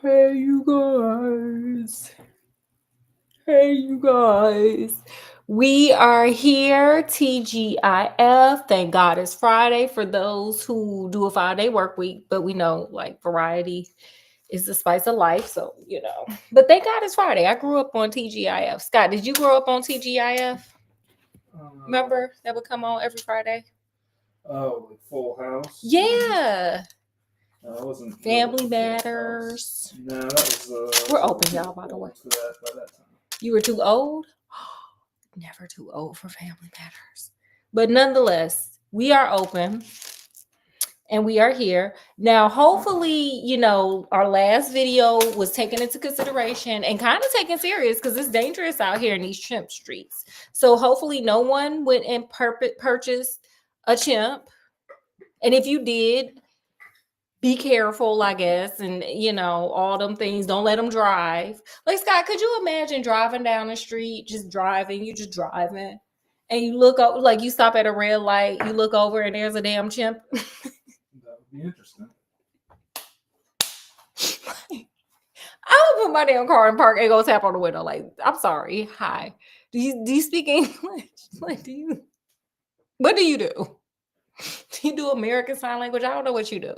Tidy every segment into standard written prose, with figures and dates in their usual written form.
Hey, you guys. Hey, you guys. We are here, TGIF. Thank God it's Friday for those who do a 5-day work week, but we know like variety is the spice of life. So, but thank God it's Friday. I grew up on TGIF. Scott, did you grow up on TGIF? Remember that would come on every Friday? Oh, like Full House? Yeah. No, it wasn't. Family Matters. No, that was. We're open, y'all, by the way. For that by that time. You were too old? Never too old for Family Matters. But nonetheless, we are open and we are here. Now, hopefully, our last video was taken into consideration and kind of taken serious because it's dangerous out here in these chimp streets. So hopefully no one went and purchased a chimp. And if you did, be careful, I guess, and all them things. Don't let them drive. Like, Scott, could you imagine driving down the street, just driving, and you look up, like you stop at a red light, you look over and there's a damn chimp? That would be interesting. I would put my damn car in park and go tap on the window. Like, I'm sorry. Hi. Do you speak English? Like, what do you do? Do you do American Sign Language? I don't know what you do.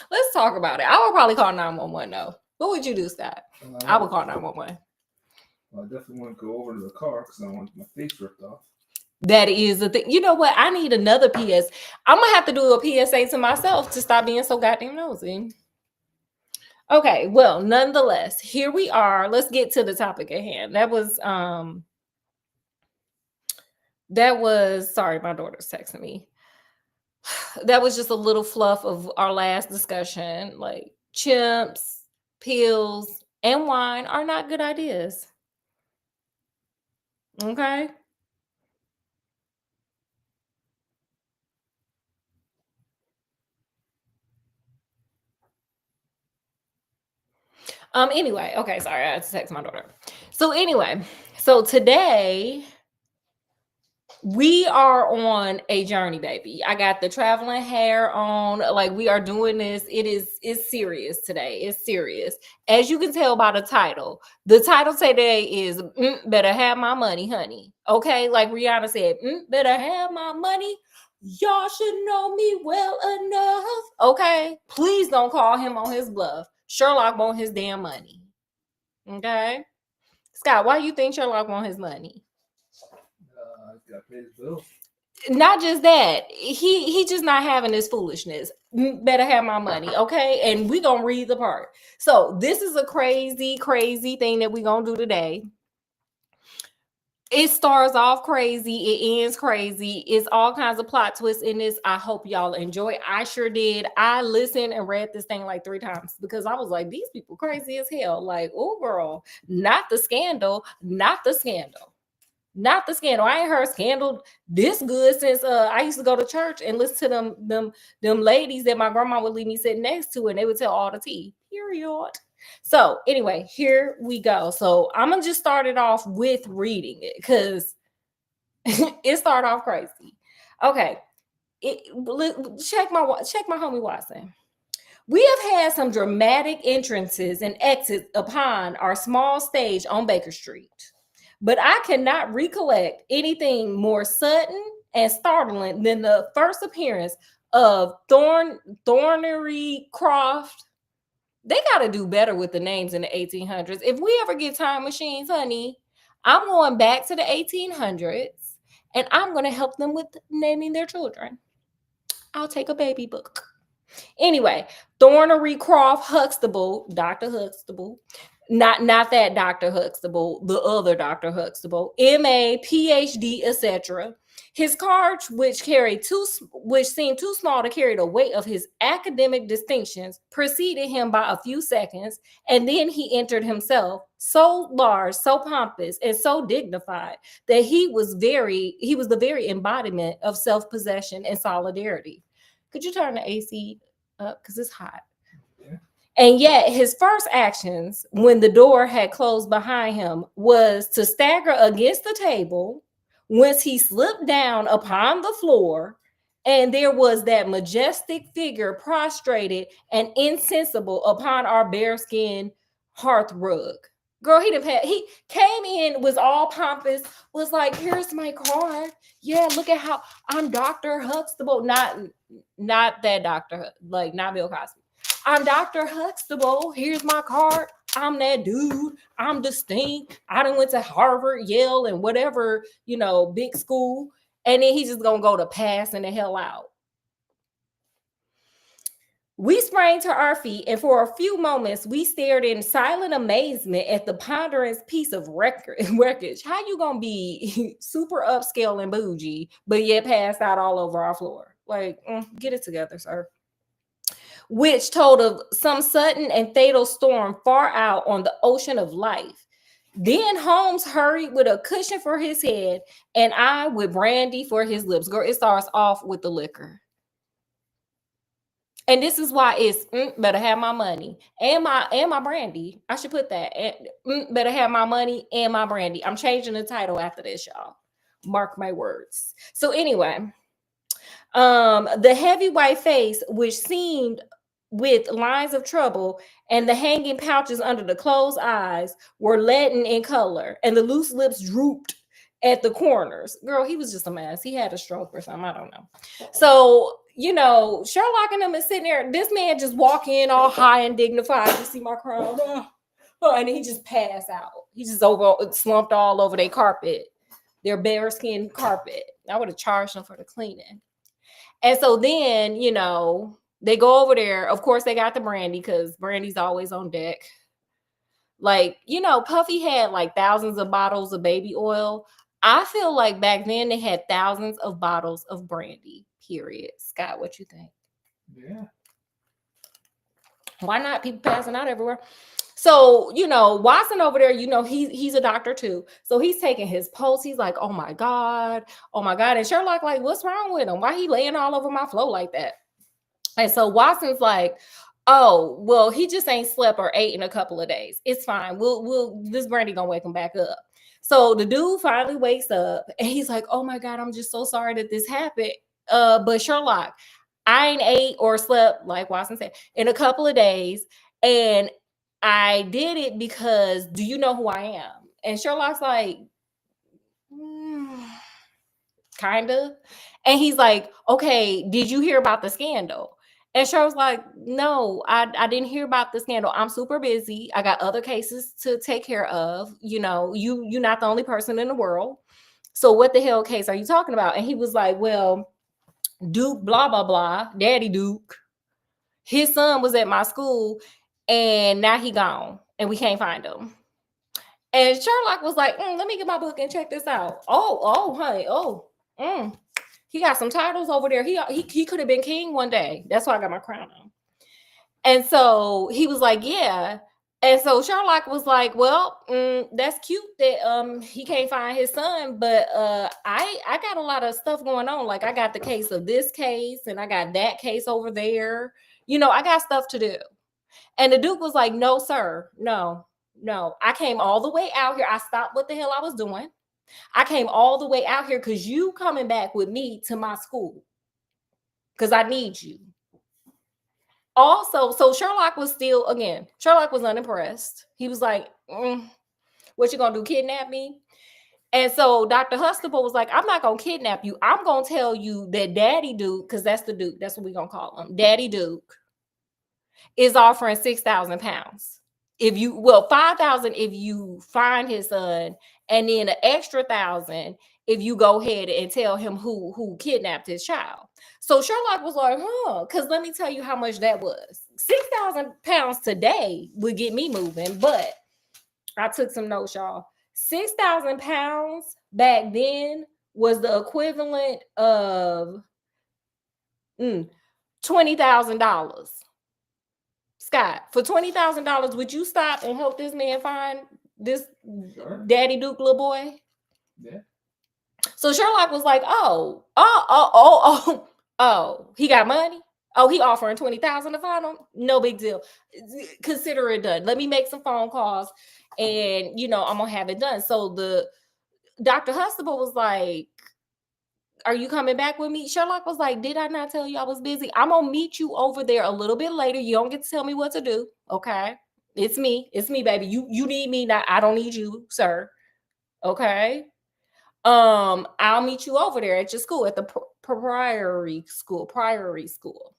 Let's talk about it. I would probably call 911 though. What would you do, Scott? I would call 911. Well, I definitely want to go over to the car because I want my face ripped off. That is the thing. You know what? I need another PS. I'm going to have to do a PSA to myself to stop being so goddamn nosy. Okay, well, nonetheless, here we are. Let's get to the topic at hand. That was, sorry, my daughter's texting me. That was just a little fluff of our last discussion. Like, chimps, pills, and wine are not good ideas. Okay? Anyway, okay, sorry, I had to text my daughter. So anyway, today we are on a journey, baby. I got the traveling hair on. Like, we are doing this. It's serious today. It's serious. As you can tell by the title today is better have my money, honey. Okay, like Rihanna said, better have my money. Y'all should know me well enough. Okay, please don't call him on his bluff. Sherlock want his damn money. Okay, Scott, why do you think Sherlock want his money? Got to pay his bills. Not just that, he just not having this foolishness. Better have my money, okay? And we gonna read the part. So this is a crazy thing that we gonna do today. It starts off crazy, it ends crazy. It's all kinds of plot twists in this. I hope y'all enjoy. I sure did. I listened and read this thing like 3 times because I was like, these people crazy as hell. Like, oh girl, not the scandal. I ain't heard scandal this good since I used to go to church and listen to them ladies that my grandma would leave me sitting next to, and they would tell all the tea. Period. So anyway, here we go. So I'm gonna just start it off with reading it because it started off crazy. Okay, check my homie Watson. We have had some dramatic entrances and exits upon our small stage on Baker Street, but I cannot recollect anything more sudden and startling than the first appearance of Thornery Croft. They got to do better with the names in the 1800s. If we ever get time machines, honey, I'm going back to the 1800s and I'm going to help them with naming their children. I'll take a baby book. Anyway, Thornery Croft Huxtable, Dr. Huxtable, not that Dr. Huxtable, the other Dr. Huxtable, MA, PhD, etc. His cards, which seemed too small to carry the weight of his academic distinctions, preceded him by a few seconds, and then he entered himself, so large, so pompous, and so dignified that he was the very embodiment of self-possession and solidarity. Could you turn the AC up because it's hot? Yeah. And yet his first actions when the door had closed behind him was to stagger against the table, whence he slipped down upon the floor And there was that majestic figure prostrated and insensible upon our bearskin hearth rug. Girl, he came in, was all pompous, was like, here's my card. Yeah, look at how I'm Dr. Huxtable. Not that doctor, like not Bill Cosby. I'm Dr. Huxtable. Here's my card. I'm that dude. I'm distinct. I done went to Harvard, Yale, and whatever, big school. And then he's just gonna go to passing the hell out. We sprang to our feet, and for a few moments, we stared in silent amazement at the ponderous piece of wreckage. How you gonna be super upscale and bougie, but yet passed out all over our floor? Like, get it together, sir. Which told of some sudden and fatal storm far out on the ocean of life. Then Holmes hurried with a cushion for his head, and I with brandy for his lips. Girl, it starts off with the liquor. And this is why it's better have my money and my brandy. I should put that. Better have my money and my brandy. I'm changing the title after this, y'all. Mark my words. So anyway, the heavy white face, which seemed with lines of trouble, and the hanging pouches under the closed eyes were leaden in color, and the loose lips drooped at the corners. Girl, he was just a mess. He had a stroke or something. I don't know. So, Sherlock and them is sitting there. This man just walk in all high and dignified. You see my crown? And he just passed out. He just slumped all over their carpet, their bearskin carpet. I would have charged them for the cleaning. And so then, they go over there. Of course, they got the brandy because brandy's always on deck. Like, Puffy had like thousands of bottles of baby oil. I feel like back then they had thousands of bottles of brandy, period. Scott, what you think? Yeah. Why not? People passing out everywhere. So, Watson over there, he's a doctor too. So he's taking his pulse. He's like, oh my God. And Sherlock like, what's wrong with him? Why he laying all over my floor like that? And so Watson's like, oh, well, he just ain't slept or ate in a couple of days. It's fine. This brandy gonna wake him back up. So the dude finally wakes up and he's like, oh my God, I'm just so sorry that this happened. But Sherlock, I ain't ate or slept, like Watson said, in a couple of days. And I did it because, do you know who I am? And Sherlock's like, kind of. And he's like, okay, did you hear about the scandal? And Cheryl's like, no, I didn't hear about the scandal. I'm super busy. I got other cases to take care of. You're not the only person in the world. So what the hell case are you talking about? And he was like, well, Duke, blah, blah, blah, Daddy Duke. His son was at my school and now he gone and we can't find him. And Sherlock was like, let me get my book and check this out. Oh, honey, he got some titles over there. He could have been king one day. That's why I got my crown on. And so he was like, yeah. And so Sherlock was like, well, that's cute that he can't find his son, but I got a lot of stuff going on. Like I got the case of this case and I got that case over there. I got stuff to do. And the Duke was like, no, sir, no. I came all the way out here. I stopped what the hell I was doing. I came all the way out here because you coming back with me to my school because I need you. Also, so Sherlock was unimpressed. He was like, what you gonna do, kidnap me? And so Dr. Huxtable was like, I'm not gonna kidnap you. I'm gonna tell you that Daddy Duke, because that's the Duke, that's what we're gonna call him. Daddy Duke is offering 6,000 pounds. 5,000 if you find his son, and then an extra 1,000 if you go ahead and tell him who kidnapped his child. So Sherlock was like, because let me tell you how much that was. 6,000 pounds today would get me moving, but I took some notes, y'all. 6,000 pounds back then was the equivalent of $20,000. Scott, for $20,000, would you stop and help this man find this Daddy Duke little boy? Yeah. So Sherlock was like, oh, he got money? Oh, he offering $20,000 to find him? No big deal. Consider it done. Let me make some phone calls and, I'm going to have it done. So the Dr. Huxtable was like, are you coming back with me? Sherlock was like, did I not tell you I was busy? I'm gonna meet you over there a little bit later. You don't get to tell me what to do. Okay. It's me. It's me, baby. You need me. Not I don't need you, sir. Okay. I'll meet you over there at your school at the Priory School. Priory School.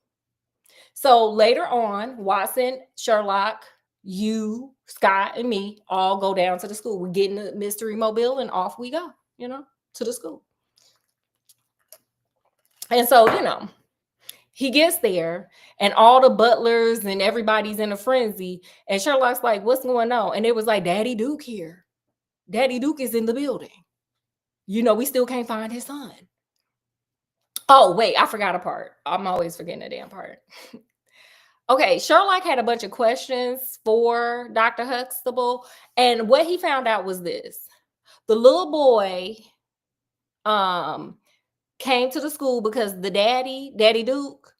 So later on, Watson, Sherlock, you, Scott, and me all go down to the school. We get in the mystery mobile and off we go, to the school. And so, he gets there and all the butlers and everybody's in a frenzy. And Sherlock's like, what's going on? And it was like, Daddy Duke here. Daddy Duke is in the building. We still can't find his son. Oh, wait, I forgot a part. I'm always forgetting a damn part. Okay, Sherlock had a bunch of questions for Dr. Huxtable. And what he found out was this. The little boy came to the school because the Daddy Duke,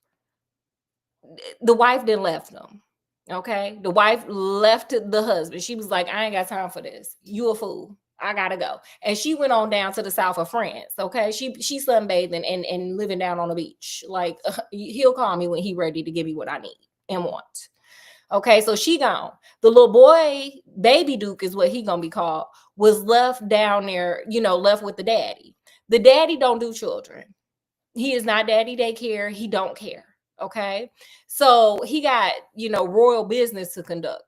the wife didn't left him. Okay. The wife left the husband. She was like, I ain't got time for this. You a fool. I gotta go. And she went on down to the south of France. Okay. She's sunbathing and living down on the beach. Like he'll call me when he ready to give me what I need and want. Okay. So she gone. The little boy, baby Duke is what he gonna be called, was left down there, left with the daddy. The daddy don't do children. He is not daddy daycare. He don't care. Okay. So he got, royal business to conduct.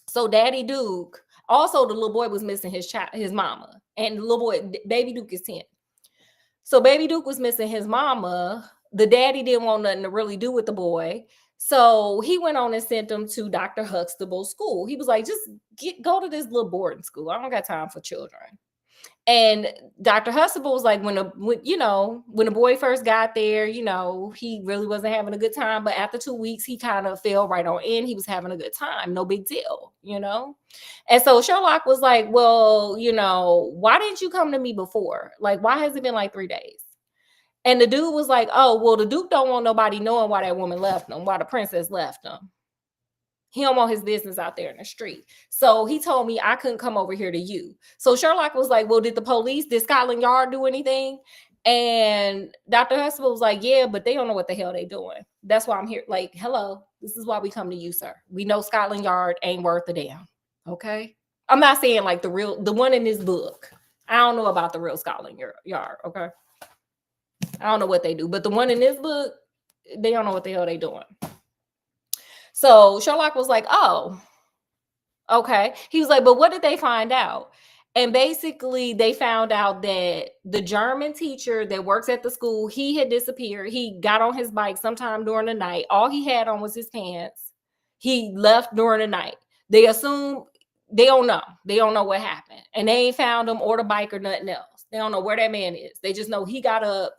So Daddy Duke, also the little boy was missing his mama. And the little boy, baby Duke is 10. So baby Duke was missing his mama. The daddy didn't want nothing to really do with the boy. So he went on and sent him to Dr. Huxtable's school. He was like, just go to this little boarding school. I don't got time for children. And Dr. Huxtable was like, when the boy first got there, he really wasn't having a good time. But after 2 weeks, he kind of fell right on in. He was having a good time. No big deal, And so Sherlock was like, well, why didn't you come to me before? Like, why has it been like 3 days? And the dude was like, oh, well, the Duke don't want nobody knowing why that woman left him, why the princess left him. He don't want his business out there in the street. So he told me I couldn't come over here to you. So Sherlock was like, well, did Scotland Yard do anything? And Dr. Huxtable was like, yeah, but they don't know what the hell they doing. That's why I'm here. Like, hello, this is why we come to you, sir. We know Scotland Yard ain't worth a damn. Okay. I'm not saying like the one in this book. I don't know about the real Scotland Yard. Okay. I don't know what they do, but the one in this book, they don't know what the hell they doing. So Sherlock was like, oh, okay. He was like, but what did they find out? And basically they found out that the German teacher that works at the school, he had disappeared. He got on his bike sometime during the night. All he had on was his pants. He left during the night. They assume, they don't know. They don't know what happened. And they ain't found him or the bike or nothing else. They don't know where that man is. They just know he got up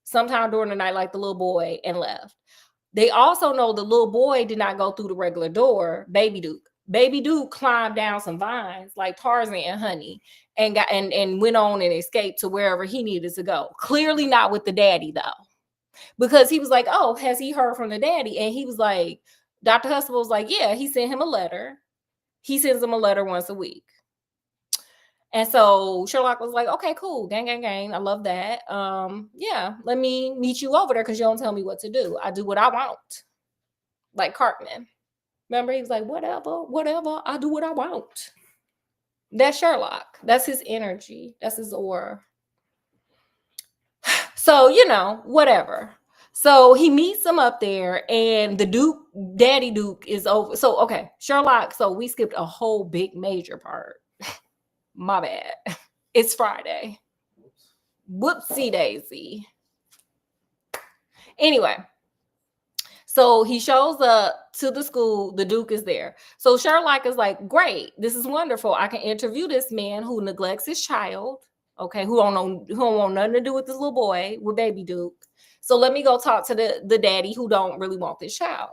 sometime during the night like the little boy and left. They also know the little boy did not go through the regular door, Baby Duke. Baby Duke climbed down some vines like Tarzan and Honey and went on and escaped to wherever he needed to go. Clearly not with the daddy though. Because he was like, oh, has he heard from the daddy? And he was like, Dr. Huxtable was like, yeah, he sent him a letter. He sends him a letter once a week. And so Sherlock was like, okay, cool. Gang, gang, gang. I love that. Yeah, let me meet you over there because you don't tell me what to do. I do what I want. Like Cartman. Remember, he was like, whatever. I do what I want. That's Sherlock. That's his energy. That's his aura. So, whatever. So he meets him up there and the Duke, Daddy Duke is over. So, okay, Sherlock. So we skipped a whole big major part. My bad. It's Friday. Whoopsie daisy. Anyway, so he shows up to the school. The Duke is there. So Sherlock is like, great. This is wonderful. I can interview this man who neglects his child. Okay, who don't want nothing to do with this little boy, with Baby Duke. So let me go talk to the daddy who don't really want this child.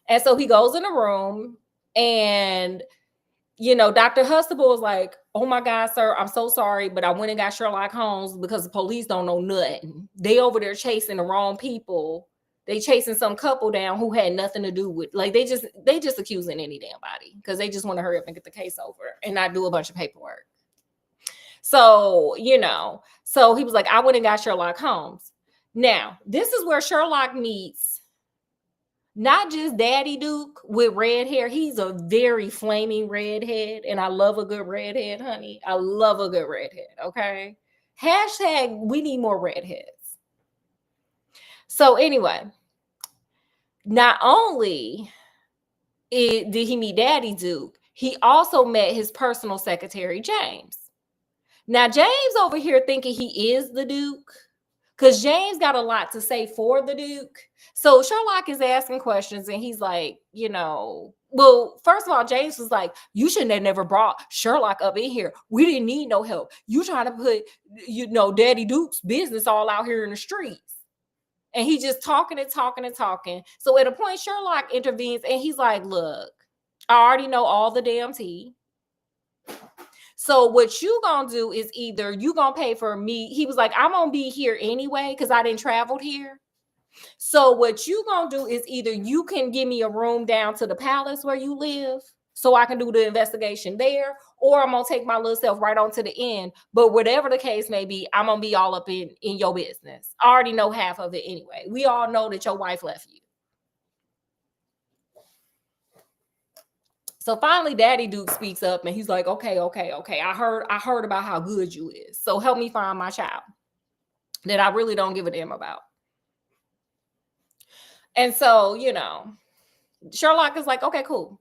And so he goes in the room and Dr. Huxtable was like, oh my God, sir, I'm so sorry, but I went and got Sherlock Holmes because the police don't know nothing. They over there chasing the wrong people. They chasing some couple down who had nothing to do with, like, they just accusing any damn body because they just want to hurry up and get the case over and not do a bunch of paperwork. So, so he was like, I went and got Sherlock Holmes. Now, this is where Sherlock meets not just Daddy Duke with red hair. He's a very flaming redhead, and I love a good redhead, honey. I love a good redhead, okay? Hashtag we need more redheads. So anyway, not only did he meet Daddy Duke, he also met his personal secretary, James. Now, James over here thinking he is the Duke, because James got a lot to say for the Duke. So Sherlock is asking questions, and he's like, well, first of all, James was like, you shouldn't have never brought Sherlock up in here. We didn't need no help. You trying to put, Daddy Duke's business all out here in the streets. And he just talking and talking and talking. So at a point, Sherlock intervenes, and he's like, look, I already know all the damn tea. So what you gonna do is either you gonna pay for me. He was like, I'm gonna be here anyway because I didn't travel here. So what you gonna do is either you can give me a room down to the palace where you live so I can do the investigation there, or I'm gonna take my little self right on to the end. But whatever the case may be, I'm gonna be all up in your business. I already know half of it anyway. We all know that your wife left you. So finally, Daddy Duke speaks up, and he's like, okay. I heard about how good you is. So help me find my child that I really don't give a damn about. And so, Sherlock is like, okay, cool.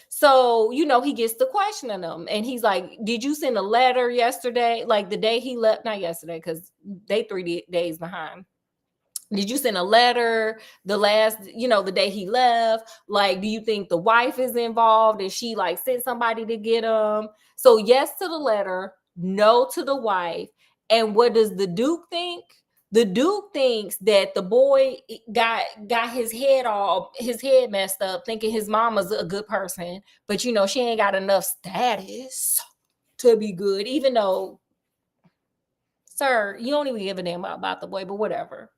So, he gets to questioning them, and he's like, did you send a letter yesterday? Like the day he left, not yesterday, because they 3 days behind. Did you send a letter the day he left? Like, do you think the wife is involved? Did she like send somebody to get him? So yes to the letter, no to the wife. And what does the Duke think? The Duke thinks that the boy got his head messed up, thinking his mama's a good person, but she ain't got enough status to be good, even though, sir, you don't even give a damn about the boy, but whatever.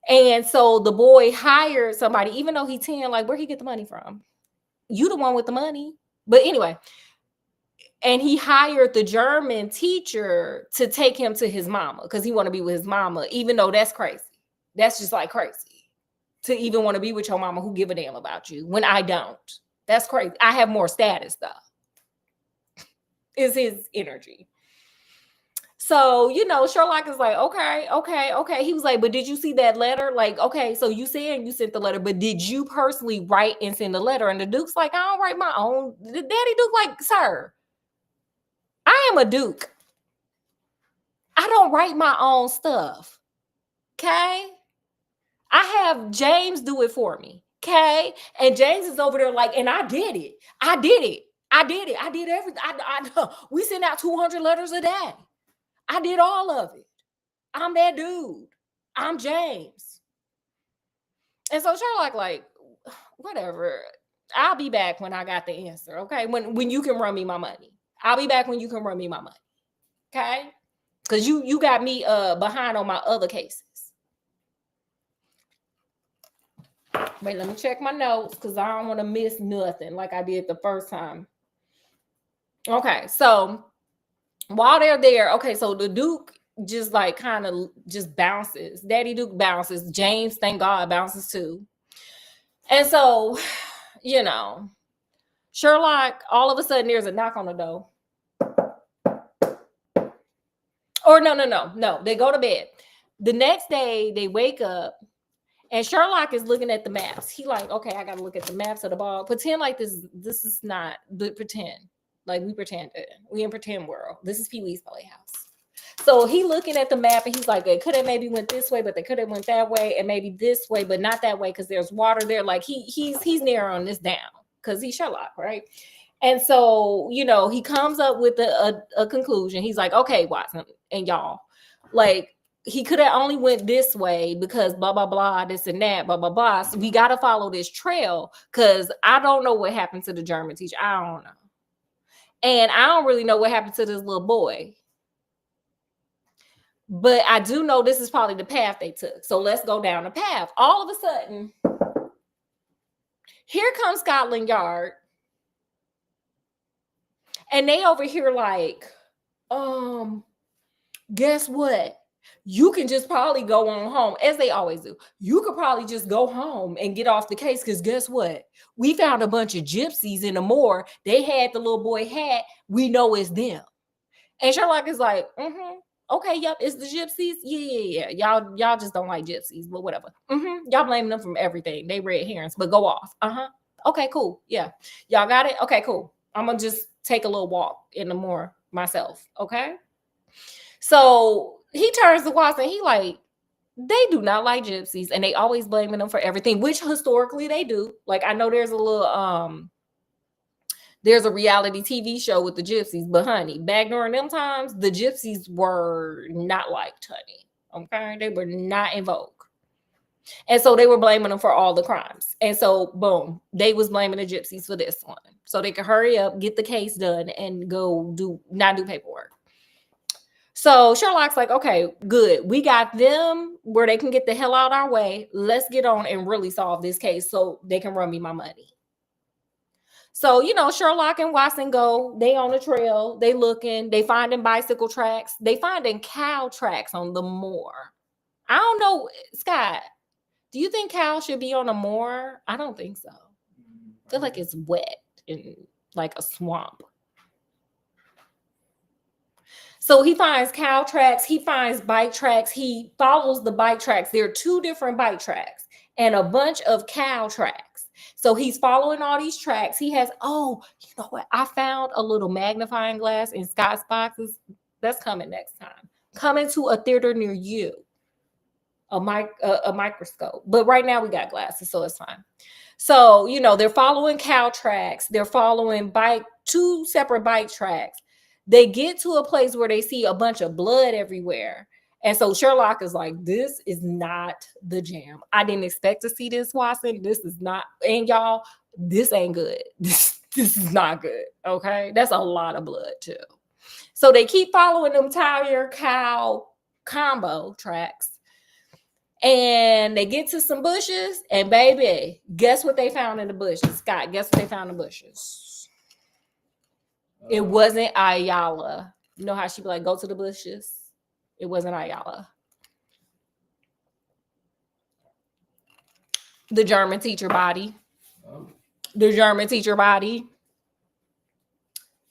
And so the boy hired somebody, even though he's 10, like, where he get the money from? You the one with the money. But anyway, and he hired the German teacher to take him to his mama because he want to be with his mama, even though that's crazy. That's just like crazy to even want to be with your mama who give a damn about you when I don't. That's crazy. I have more status though. Is his energy. So, Sherlock is like, okay. He was like, but did you see that letter? Like, okay, so you saying you sent the letter, but did you personally write and send the letter? And the Duke's like, I don't write my own. The Daddy Duke like, sir, I am a Duke. I don't write my own stuff. Okay? I have James do it for me. Okay? And James is over there like, and I did it. I did everything. We send out 200 letters a day. I did all of it. I'm that dude. I'm James. And so Sherlock like, whatever. I'll be back when I got the answer, okay? When you can run me my money. I'll be back when you can run me my money. Okay? Because you got me behind on my other cases. Wait, let me check my notes because I don't want to miss nothing like I did the first time. Okay, so while they're there, okay, so the Duke just like kind of just bounces. Daddy Duke bounces. James, thank God, bounces too. And so, Sherlock, all of a sudden there's a knock on the door. Or no. They go to bed. The next day they wake up and Sherlock is looking at the maps. He like, okay, I got to look at the maps of the ball. Pretend like this is not, but pretend. Like we pretended. We in pretend world. This is Pee-wee's Playhouse. So he looking at the map and he's like, they could have maybe went this way, but they could have went that way, and maybe this way, but not that way because there's water there. Like he's narrowing this down because he's Sherlock, right? And so, he comes up with a conclusion. He's like, okay, Watson and y'all, like he could have only went this way because blah, blah, blah, this and that, blah, blah, blah. So we got to follow this trail because I don't know what happened to the German teacher. I don't know. And I don't really know what happened to this little boy. But I do know this is probably the path they took. So let's go down the path. All of a sudden, here comes Scotland Yard. And they over here like, guess what? You can just probably go on home, as they always do. You could probably just go home and get off the case, because guess what? We found a bunch of gypsies in the moor. They had the little boy hat. We know it's them. And Sherlock is like, okay, yep, it's the gypsies. Yeah. Y'all just don't like gypsies, but whatever. Y'all blaming them from everything. They red herrings, but go off. Okay, cool. Yeah. Y'all got it? Okay, cool. I'm gonna just take a little walk in the moor myself. Okay. So he turns to Watson. He like, they do not like gypsies, and they always blaming them for everything, which historically they do. Like, I know there's a reality TV show with the gypsies, but honey, back during them times, the gypsies were not liked, honey. Okay, they were not in vogue. And so they were blaming them for all the crimes. And so, boom, they was blaming the gypsies for this one. So they could hurry up, get the case done, and go not do paperwork. So Sherlock's like, okay, good. We got them where they can get the hell out our way. Let's get on and really solve this case so they can run me my money. So, Sherlock and Watson go, they on the trail, they looking, they finding bicycle tracks, they finding cow tracks on the moor. I don't know, Scott, do you think cows should be on a moor? I don't think so. I feel like it's wet and like a swamp. So he finds cow tracks, he finds bike tracks, he follows the bike tracks. There are 2 different bike tracks and a bunch of cow tracks. So he's following all these tracks. He has, you know what? I found a little magnifying glass in Scott's boxes. That's coming next time. Coming to a theater near you. A microscope. But right now we got glasses, so it's fine. So, they're following cow tracks. They're following 2 separate bike tracks. They get to a place where they see a bunch of blood everywhere. And so Sherlock is like, this is not the jam. I didn't expect to see this, Watson. This is not, and y'all, this ain't good. This is not good. Okay. That's a lot of blood too. So they keep following them tire cow combo tracks. And they get to some bushes, and baby, guess what they found in the bushes? Scott, guess what they found in the bushes? It wasn't Ayala. You know how she be like, go to the bushes? It wasn't Ayala. The German teacher body. The German teacher body.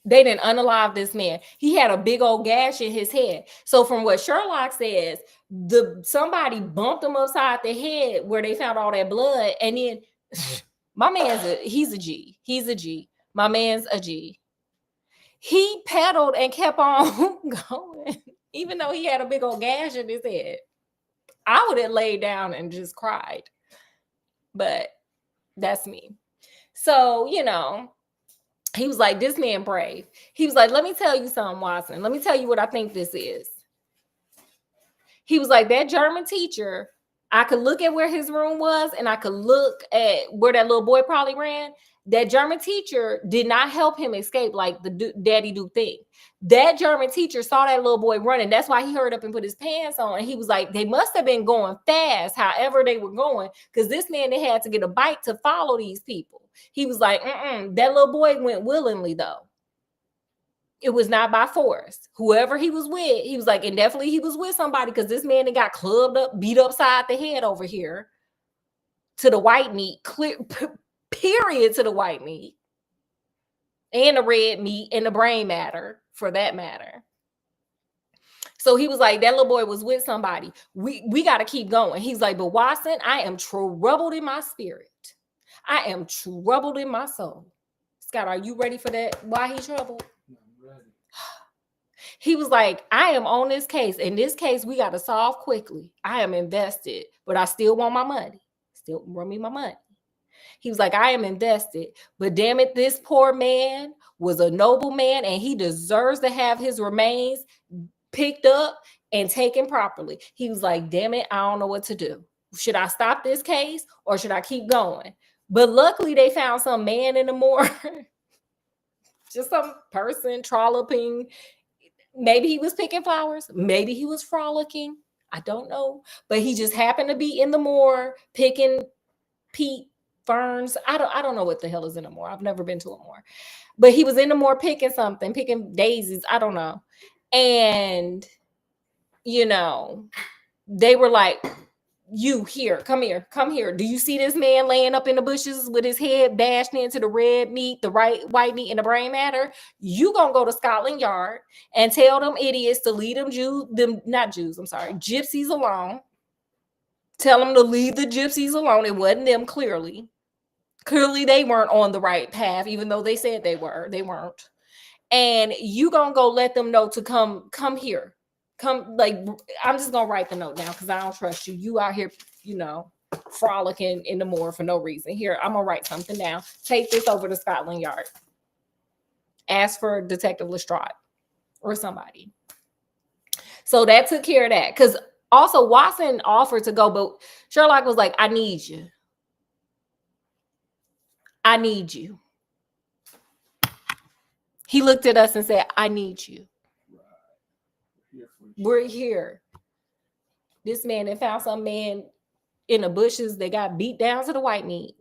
They didn't unalive this man. He had a big old gash in his head. So from what Sherlock says, somebody bumped him upside the head where they found all that blood. And then my man's he's a G. He's a G. My man's a G. He pedaled and kept on going, even though he had a big old gash in his head. I would have laid down and just cried. But that's me. So, he was like, this man brave. He was like, let me tell you something, Watson. Let me tell you what I think this is. He was like, that German teacher, I could look at where his room was, and I could look at where that little boy probably ran. That German teacher did not help him escape like the daddy do thing. That German teacher saw that little boy running. That's why he hurried up and put his pants on. And he was like, they must have been going fast, however they were going, because this man, they had to get a bike to follow these people. He was like, that little boy went willingly, though. It was not by force. Whoever he was with, he was like, and definitely he was with somebody, because this man that got clubbed up, beat upside the head over here to the white meat, period, to the white meat and the red meat and the brain matter, for that matter. So he was like, that little boy was with somebody. We got to keep going. He's like, but Watson, I am troubled in my spirit. I am troubled in my soul. Scott, are you ready for that? Why he's troubled? I'm ready. He was like, I am on this case. And this case, we got to solve quickly. I am invested, but I still want my money. Still run me my money. He was like, I am invested, but damn it, this poor man was a noble man, and he deserves to have his remains picked up and taken properly. He was like, damn it, I don't know what to do. Should I stop this case or should I keep going? But luckily they found some man in the moor, just some person trolloping. Maybe he was picking flowers. Maybe he was frolicking. I don't know. But he just happened to be in the moor picking peat, ferns. I don't know what the hell is in the moor. I've never been to a moor. But he was in the moor picking something, picking daisies. I don't know. And, you know, they were like, you here, come here. Do you see this man laying up in the bushes with his head dashed into the red meat, the white meat, and the brain matter? You gonna go to Scotland Yard and tell them idiots to leave gypsies alone. Tell them to leave the gypsies alone. It wasn't them, clearly. Clearly, they weren't on the right path, even though they said they were. They weren't. And you gonna go let them know to come here. Come, like, I'm just gonna write the note now because I don't trust you. You out here, frolicking in the moor for no reason. Here, I'm gonna write something down. Take this over to Scotland Yard. Ask for Detective Lestrade or somebody. So that took care of that. Because also Watson offered to go, but Sherlock was like, I need you. I need you. He looked at us and said, I need you. We're here. This man had found some man in the bushes that got beat down to the white meat.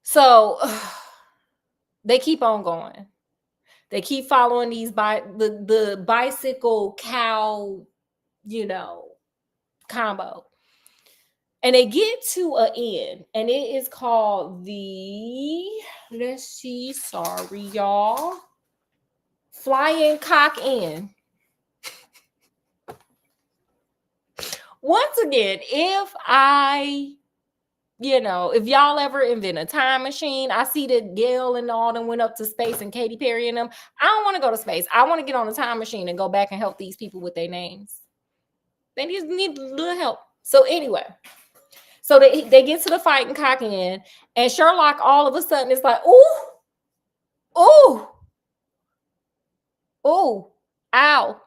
So they keep on going. They keep following the bicycle cow, combo. And they get to an inn, and it is called Flying Cock Inn. Once again, if y'all ever invent a time machine, I see that Gail and all them went up to space and Katy Perry and them. I don't want to go to space. I want to get on a time machine and go back and help these people with their names. They just need a little help. So anyway, so they get to the Fighting Cock Inn, and Sherlock all of a sudden is like, ooh, ow,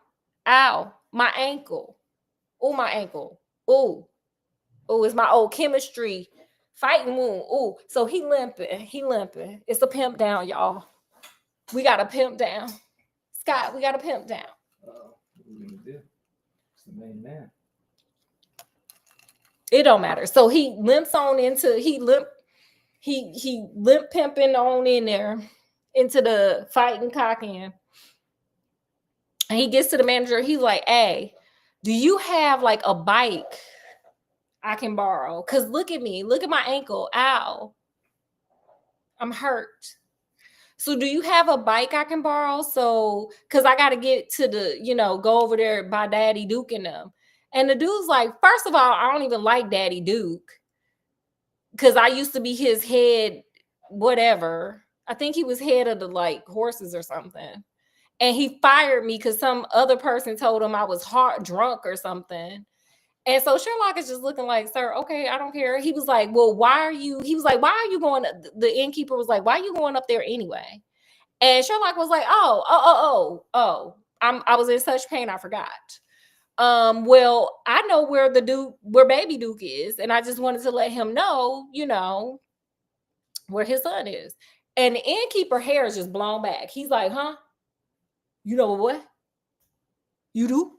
my ankle. Oh, my ankle. Oh, it's my old chemistry fighting wound. Oh, so he limping. It's a pimp down, y'all. We got a pimp down. Scott, we got a pimp down. What are we gonna do? It's the main man. It don't matter. So he limps on into he limp pimping on in there into the Fighting Cock Inn. And he gets to the manager. He's like, hey, do you have like a bike I can borrow? Because look at me. Look at my ankle. Ow. I'm hurt. So do you have a bike I can borrow? So, because I got to get to the, go over there by Daddy Duke and them. And the dude's like, first of all, I don't even like Daddy Duke. Because I used to be his head, whatever. I think he was head of the like horses or something. And he fired me because some other person told him I was drunk or something. And so Sherlock is just looking like, sir, okay, I don't care. He was like, well, why are you going? The innkeeper was like, why are you going up there anyway? And Sherlock was like, I was in such pain, I forgot. Well, I know where Baby Duke is, and I just wanted to let him know, where his son is. And the innkeeper hair is just blown back. He's like, huh? You know what? You do?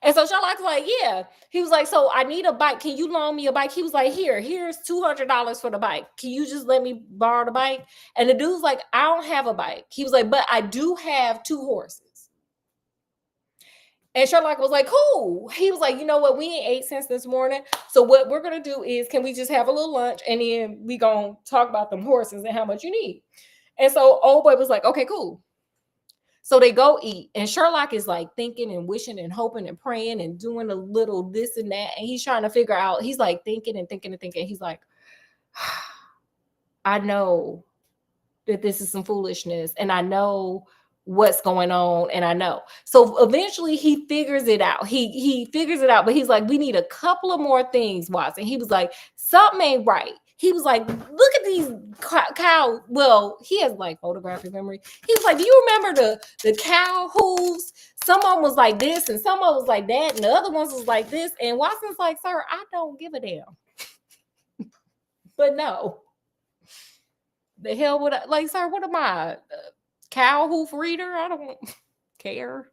And so Sherlock's like, yeah. He was like, so I need a bike. Can you loan me a bike? He was like, here's $200 for the bike. Can you just let me borrow the bike? And the dude's like, I don't have a bike. He was like, but I do have 2 horses. And Sherlock was like, cool. He was like, you know what? We ain't ate since this morning. So what we're going to do is, can we just have a little lunch? And then we going to talk about them horses and how much you need. And so old boy was like, okay, cool. So they go eat. And Sherlock is like thinking and wishing and hoping and praying and doing a little this and that. And he's trying to figure out, he's like thinking and thinking and thinking. He's like, I know that this is some foolishness. And I know what's going on, and I know. So eventually he figures it out. He figures it out, but he's like, we need a couple of more things, Watson. He was like, something ain't right. He was like, look at these cow. Well, he has like photographic memory. He was like, do you remember the cow hooves? Some of them was like this, and some of them was like that, and the other ones was like this. And Watson's like, sir, I don't give a damn. But no, the hell would I, like, sir, what am I? Cow hoof reader? I don't care.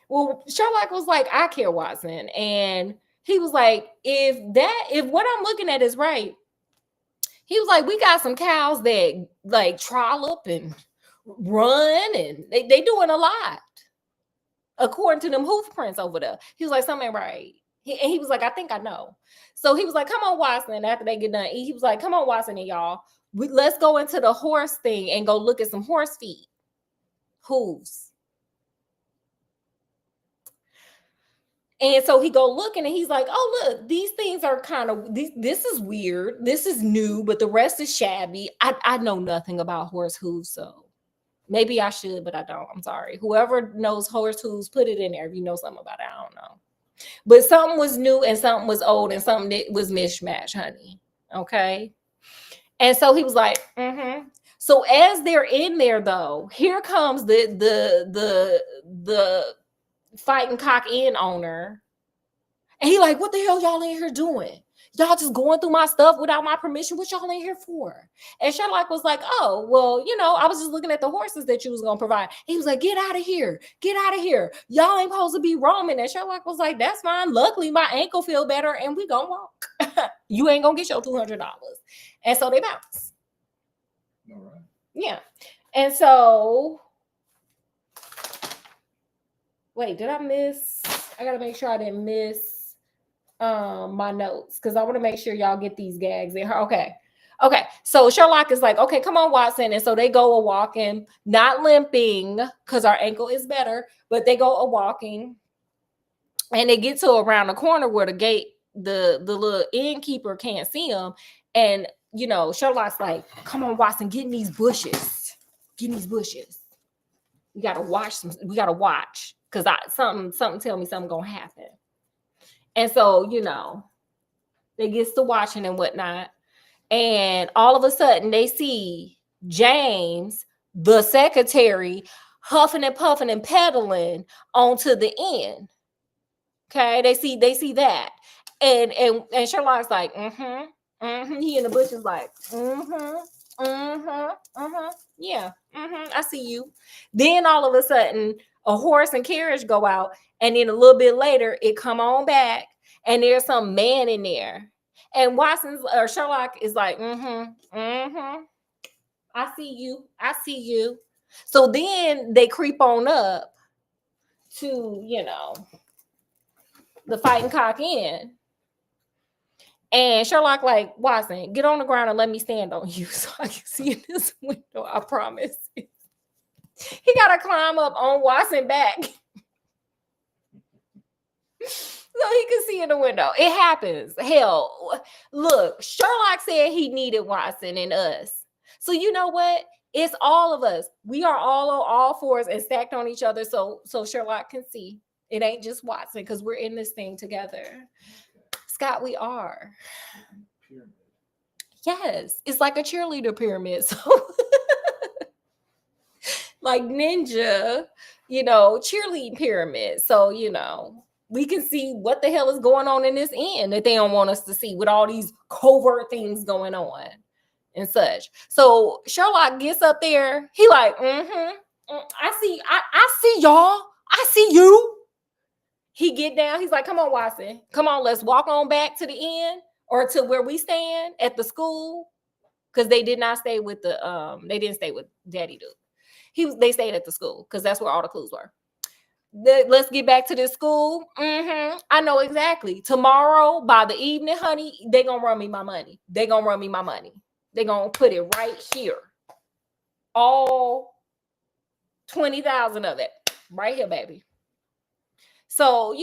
Well, Sherlock was like, I care, Watson. And he was like, if what I'm looking at is right, he was like, we got some cows that like trollop and run, and they doing a lot. According to them hoof prints over there. He was like, something ain't right. He was like, I think I know. So he was like, come on, Watson. After they get done, he was like, come on, Watson and y'all. Let's go into the horse thing and go look at some horse feet. Hooves. And so he go looking and he's like, oh, look, these things are kind of, this is weird. This is new, but the rest is shabby. I know nothing about horse hooves, so maybe I should, but I don't. I'm sorry. Whoever knows horse hooves, put it in there if you know something about it. I don't know. But something was new and something was old and something that was mismatched, honey. Okay. And so he was like, So as they're in there, though, here comes the fighting cock inn owner. And he like, what the hell y'all in here doing? Y'all just going through my stuff without my permission. What y'all in here for? And Sherlock was like, oh, well, I was just looking at the horses that you was going to provide. He was like, get out of here. Get out of here. Y'all ain't supposed to be roaming. And Sherlock was like, that's fine. Luckily, my ankle feel better and we gonna walk. You ain't going to get your $200. And so they bounce. All right. Yeah. And so, wait, did I miss? I got to make sure I didn't miss my notes because I want to make sure y'all get these gags in her. Okay. So Sherlock is like, okay, come on, Watson. And so they go a walking, not limping because our ankle is better, but they go a walking and they get to around the corner where the gate, the little innkeeper can't see them. And, Sherlock's like, come on, Watson, get in these bushes. Get in these bushes. We got to watch because something tell me something going to happen. And so, they gets to watching and whatnot. And all of a sudden they see James, the secretary, huffing and puffing and pedaling onto the end. Okay, they see that. And Sherlock's like, He in the bushes like, yeah, I see you. Then all of a sudden, a horse and carriage go out, and then a little bit later, it come on back, and there's some man in there. And Sherlock is like, I see you. So then they creep on up to, the fighting cock inn. And Sherlock like, Watson, get on the ground and let me stand on you so I can see in this window, I promise. He got to climb up on Watson back so he can see in the window. It happens. Hell, look, Sherlock said he needed Watson and us. So you know what? It's all of us. We are all on all fours and stacked on each other so Sherlock can see. It ain't just Watson because we're in this thing together. Scott, we are. Pyramid. Yes, it's like a cheerleader pyramid. So like ninja, cheerleading pyramid. So, we can see what the hell is going on in this end that they don't want us to see with all these covert things going on and such. So Sherlock gets up there. He like, I see y'all. I see you. He get down. He's like, come on, Watson. Come on, let's walk on back to the end or to where we stand at the school. Because they did not stay with they didn't stay with Daddy Duke. They stayed at the school because that's where all the clues were. Let's get back to this school. I know exactly. Tomorrow by the evening, honey, they gonna run me my money. They gonna put it right here. All 20,000 of it right here, baby. So,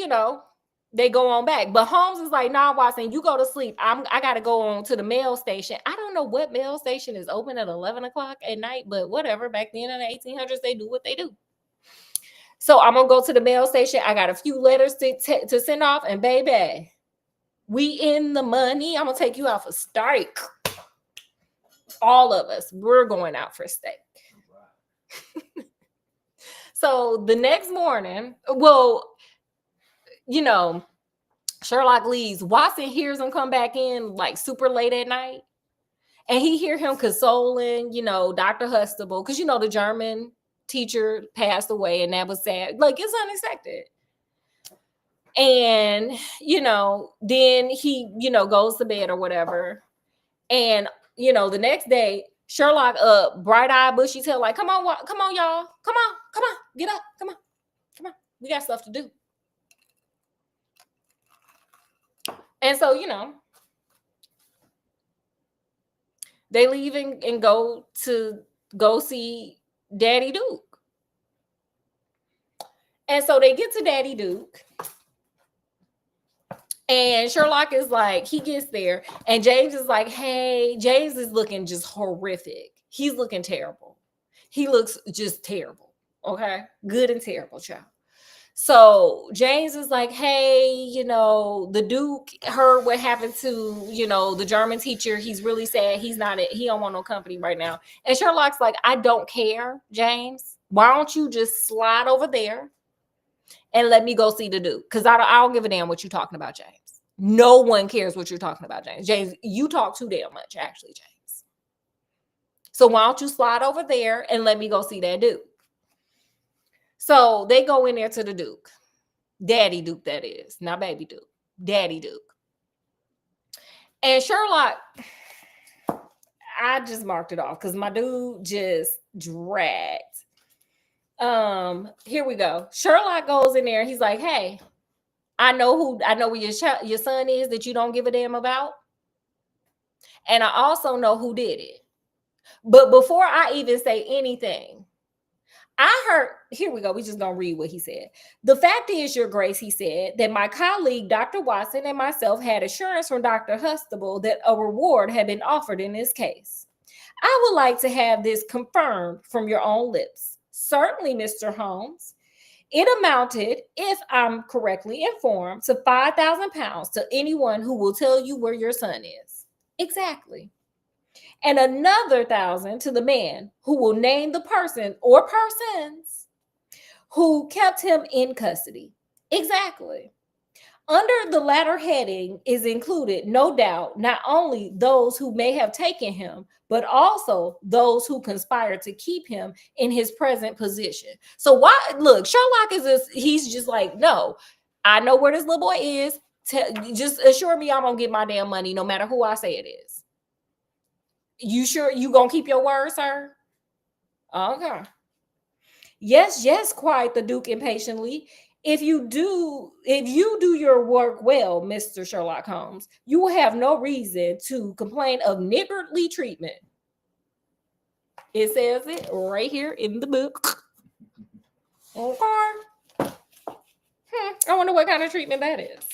they go on back. But Holmes is like, nah, Watson, you go to sleep. I got to go on to the mail station. I don't know what mail station is open at 11 o'clock at night, but whatever. Back then in the 1800s, they do what they do. So I'm going to go to the mail station. I got a few letters to send off. And baby, we in the money. I'm going to take you out for steak. All of us, we're going out for steak. So the next morning, Sherlock leaves. Watson hears him come back in like super late at night. And he hear him consoling, Dr. Hustable. Because, the German teacher passed away and that was sad. Like, it's unexpected. And, then he, goes to bed or whatever. And, the next day, Sherlock, bright-eyed, bushy tail, like, come on, come on, y'all. Come on, get up, come on. We got stuff to do. And so, they leave and go see Daddy Duke. And so they get to Daddy Duke. And Sherlock is like, he gets there. And James is like, hey, James is looking just horrific. He's looking terrible. He looks just terrible. Okay? Good and terrible, child. So James is like, hey, the Duke heard what happened to, the German teacher. He's really sad. He don't want no company right now. And Sherlock's like, I don't care, James. Why don't you just slide over there and let me go see the Duke? Because I don't give a damn what you're talking about, James. No one cares what you're talking about, James. James, you talk too damn much, actually, James. So why don't you slide over there and let me go see that Duke? So they go in there to the Duke. Daddy Duke, that is. Not baby Duke. Daddy Duke. And Sherlock, I just marked it off because my dude just dragged. Here we go. Sherlock goes in there and he's like, hey, I know where your son is that you don't give a damn about. And I also know who did it. But before I even say anything, I heard, here we go. We just gonna read what he said. The fact is, Your Grace, he said, that my colleague, Dr. Watson, and myself had assurance from Dr. Hustable that a reward had been offered in this case. I would like to have this confirmed from your own lips. Certainly, Mr. Holmes. It amounted, if I'm correctly informed, to £5,000 to anyone who will tell you where your son is. Exactly. And another 1,000 to the man who will name the person or persons who kept him in custody. Exactly. Under the latter heading is included, no doubt, not only those who may have taken him, but also those who conspired to keep him in his present position. So why, look, Sherlock he's just like, no, I know where this little boy is. Just assure me I'm gonna get my damn money no matter who I say it is. You sure you gonna keep your word, sir? Okay. Yes, cried the Duke impatiently. If you do your work well, Mr. Sherlock Holmes, you will have no reason to complain of niggardly treatment. It says it right here in the book. Okay. I wonder what kind of treatment that is.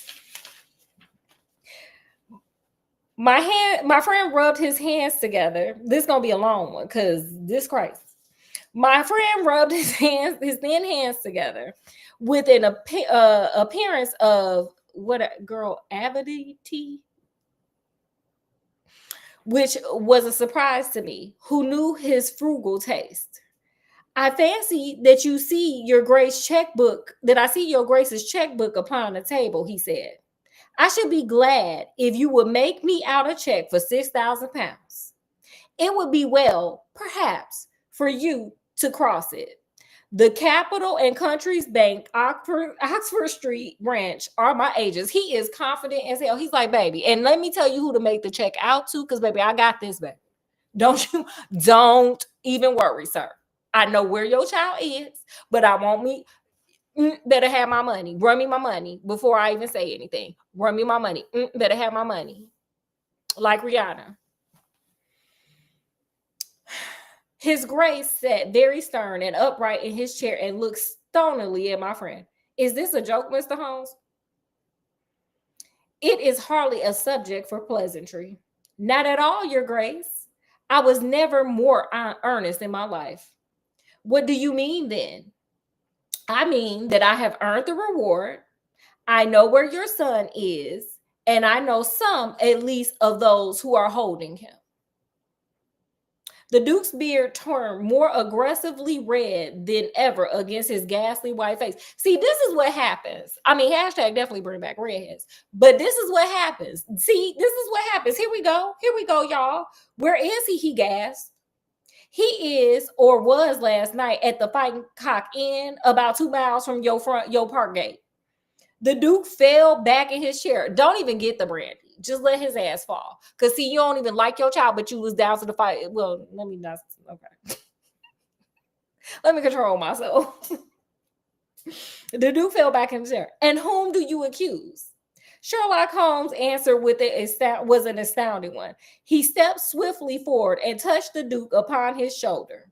My friend rubbed his hands together. This is gonna be a long one because this Christ. My friend rubbed his thin hands together with an appearance of avidity, which was a surprise to me, who knew his frugal taste. I fancy that I see your Grace's checkbook upon the table, he said. I should be glad if you would make me out a check for £6,000. It would be well, perhaps, for you to cross it. The Capital and Countries Bank, Oxford Street branch are my agents. He is confident as hell. He's like, baby, and let me tell you who to make the check out to, because, baby, I got this, baby. Don't even worry, sir. I know where your child is, but I want me... better have my money. Run me my money before I even say anything. Run me my money. Better have my money. Like Rihanna. His Grace sat very stern and upright in his chair and looked stonily at my friend. Is this a joke, Mr. Holmes? It is hardly a subject for pleasantry. Not at all, Your Grace. I was never more earnest in my life. What do you mean then? I mean that I have earned the reward. I know where your son is, and I know some, at least, of those who are holding him. The Duke's beard turned more aggressively red than ever against his ghastly white face. See, this is what happens. I mean, hashtag definitely bring back redheads. But this is what happens. See, this is what happens. Here we go, y'all. Where is he? He gasped. He is, or was last night, at the Fighting Cock Inn, about 2 miles from your park gate. The Duke fell back in his chair. Don't even get the brandy. Just let his ass fall. Because, see, you don't even like your child, but you was down to the fight. Well, let me not. Okay. Let me control myself. The dude fell back in the chair. And whom do you accuse? Sherlock Holmes' answer was an astounding one. He stepped swiftly forward and touched the Duke upon his shoulder.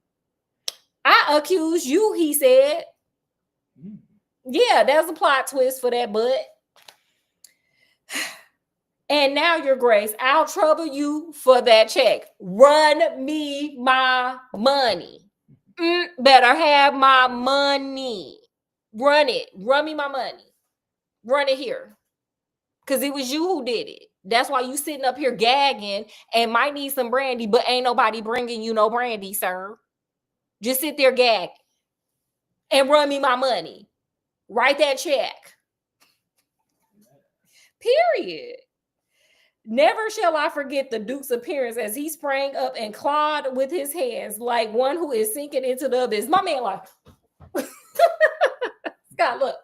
I accuse you, he said. Yeah, there's a plot twist for that, but. And now, Your Grace, I'll trouble you for that check. Run me my money. Better have my money. Run it. Run me my money. Run it here. Because it was you who did it. That's why you sitting up here gagging and might need some brandy, but ain't nobody bringing you no brandy, sir. Just sit there gagging and run me my money. Write that check. Period. Never shall I forget the Duke's appearance as he sprang up and clawed with his hands like one who is sinking into the abyss. My man, like, Scott, look.